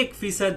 1%